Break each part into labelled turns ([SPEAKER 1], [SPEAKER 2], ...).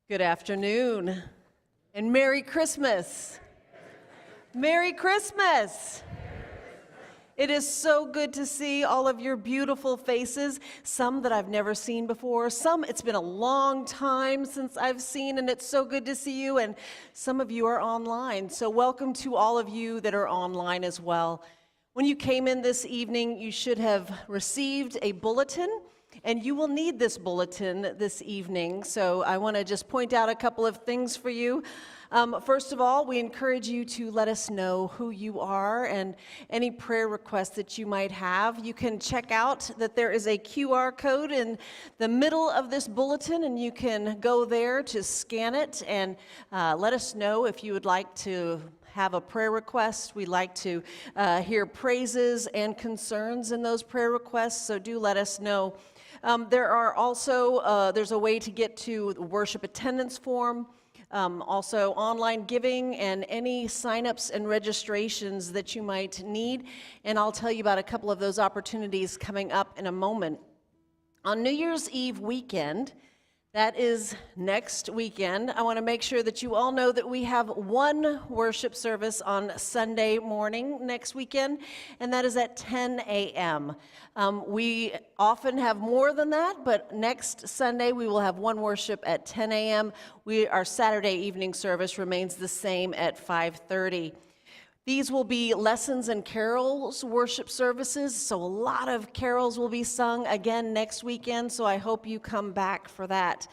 [SPEAKER 1] Good afternoon, and Merry Christmas. Merry Christmas. It is so good to see all of your beautiful faces, some that I've never seen before, some it's been a long time since I've seen, and it's so good to see you, and some of you are online. So welcome to all of you that are online as well. When you came in this evening, you should have received a bulletin. And you will need this bulletin this evening, so I want to just point out a couple of things for you. First of all, we encourage you to let us know who you are and any prayer requests that you might have. You can check out that there is a QR code in the middle of this bulletin, and you can go there to scan it and let us know if you would like to have a prayer request. We like to hear praises and concerns in those prayer requests, so do let us know. There's a way to get to the worship attendance form, also online giving and any signups and registrations that you might need. And I'll tell you about a couple of those opportunities coming up in a moment. On New Year's Eve weekend, that is next weekend, I want to make sure that you all know that we have one worship service on Sunday morning next weekend, and that is at 10 a.m. We often have more than that, but next Sunday we will have one worship at 10 a.m. Our Saturday evening service remains the same at 5:30. These will be lessons and carols worship services, so a lot of carols will be sung again next weekend, so I hope you come back for that.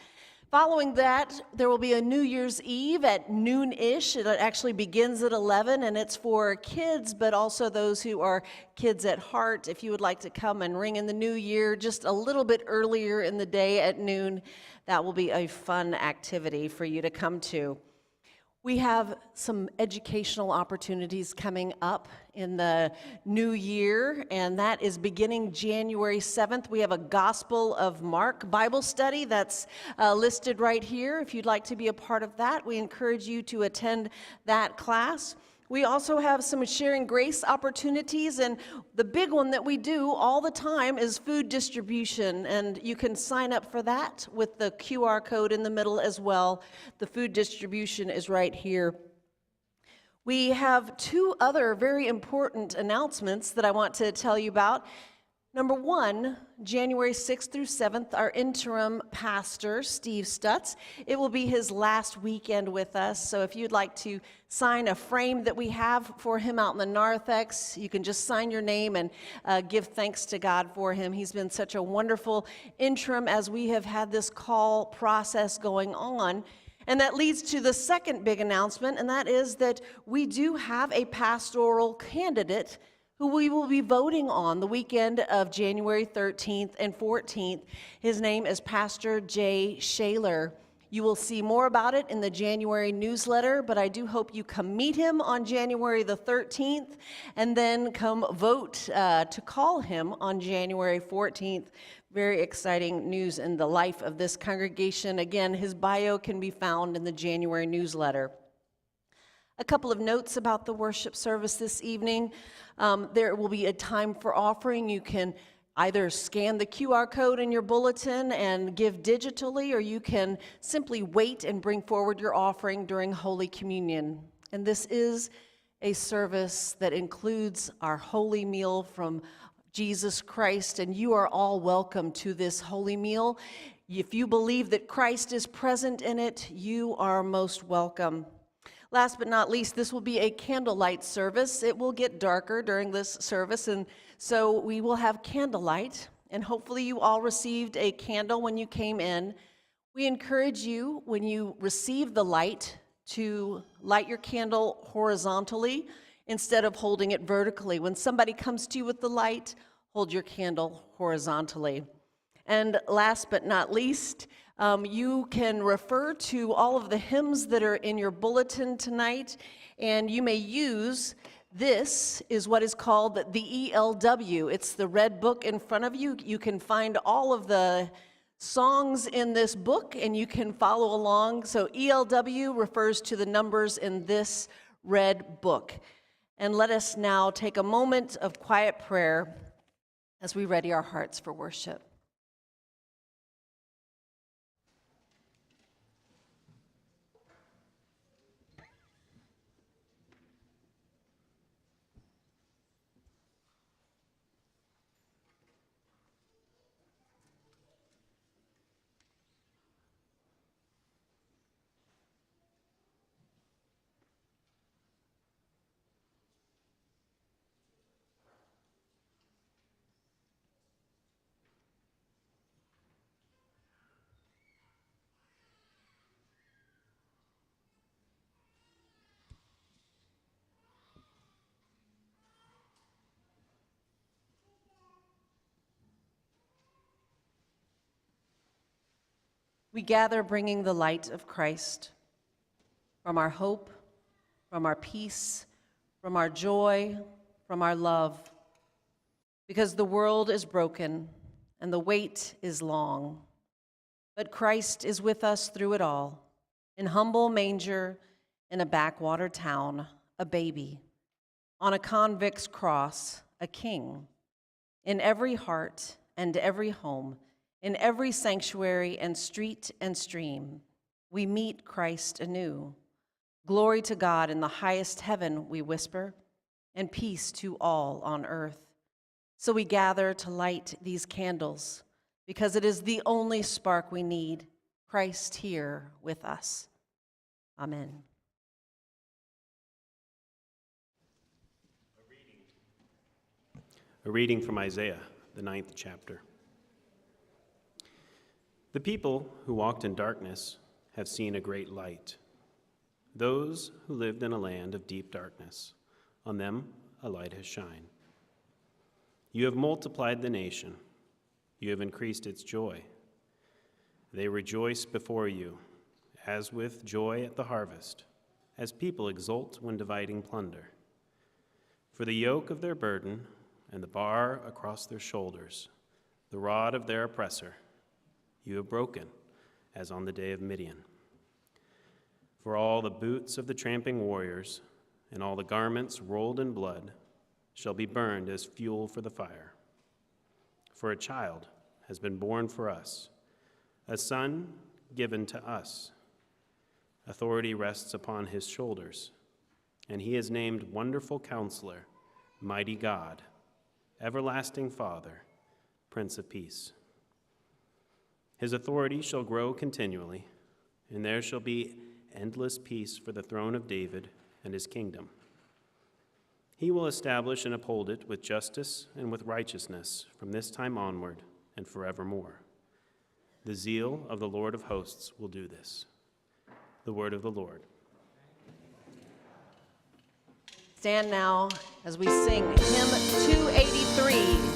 [SPEAKER 1] Following that, there will be a New Year's Eve at noon-ish. It actually begins at 11, and it's for kids, but also those who are kids at heart. If you would like to come and ring in the new year just a little bit earlier in the day at noon, that will be a fun activity for you to come to. We have some educational opportunities coming up in the new year, and that is beginning January 7th. We have a Gospel of Mark Bible study that's listed right here. If you'd like to be a part of that, we encourage you to attend that class. We also have some sharing grace opportunities, and the big one that we do all the time is food distribution, and you can sign up for that with the QR code in the middle as well. The food distribution is right here. We have two other very important announcements that I want to tell you about. Number one, January 6th through 7th, our interim pastor, Steve Stutz, it will be his last weekend with us. So if you'd like to sign a frame that we have for him out in the narthex, you can just sign your name and give thanks to God for him. He's been such a wonderful interim as we have had this call process going on. And that leads to the second big announcement, and that is that we do have a pastoral candidate who we will be voting on the weekend of January 13th and 14th. His name is Pastor Jay Shaler. You will see more about it in the January newsletter, but I do hope you come meet him on January the 13th and then come vote to call him on January 14th. Very exciting news in the life of this congregation. Again, his bio can be found in the January newsletter. A couple of notes about the worship service this evening. There will be a time for offering. You can either scan the QR code in your bulletin and give digitally, or you can simply wait and bring forward your offering during Holy Communion. And this is a service that includes our holy meal from Jesus Christ, and you are all welcome to this holy meal. If you believe that Christ is present in it, you are most welcome. Last but not least, this will be a candlelight service. It will get darker during this service, and so we will have candlelight, and hopefully you all received a candle when you came in. We encourage you, when you receive the light, to light your candle horizontally instead of holding it vertically. When somebody comes to you with the light, hold your candle horizontally. And last but not least, you can refer to all of the hymns that are in your bulletin tonight, and you may use, this is what is called the ELW. It's the red book in front of you. You can find all of the songs in this book, and you can follow along. So ELW refers to the numbers in this red book. And let us now take a moment of quiet prayer as we ready our hearts for worship. We gather bringing the light of Christ from our hope, from our peace, from our joy, from our love, because the world is broken and the wait is long. But Christ is with us through it all, in humble manger, in a backwater town, a baby, on a convict's cross, a king, in every heart and every home, in every sanctuary and street and stream, we meet Christ anew. Glory to God in the highest heaven, we whisper, and peace to all on earth. So we gather to light these candles, because it is the only spark we need, Christ here with us. Amen.
[SPEAKER 2] A reading from Isaiah, the 9th chapter. The people who walked in darkness have seen a great light. Those who lived in a land of deep darkness, on them a light has shined. You have multiplied the nation. You have increased its joy. They rejoice before you, as with joy at the harvest, as people exult when dividing plunder. For the yoke of their burden and the bar across their shoulders, the rod of their oppressor, you have broken, as on the day of Midian. For all the boots of the tramping warriors and all the garments rolled in blood shall be burned as fuel for the fire. For a child has been born for us, a son given to us. Authority rests upon his shoulders, and he is named Wonderful Counselor, Mighty God, Everlasting Father, Prince of Peace. His authority shall grow continually, and there shall be endless peace for the throne of David and his kingdom. He will establish and uphold it with justice and with righteousness from this time onward and forevermore. The zeal of the Lord of hosts will do this. The word of the Lord.
[SPEAKER 1] Stand now as we sing hymn 283.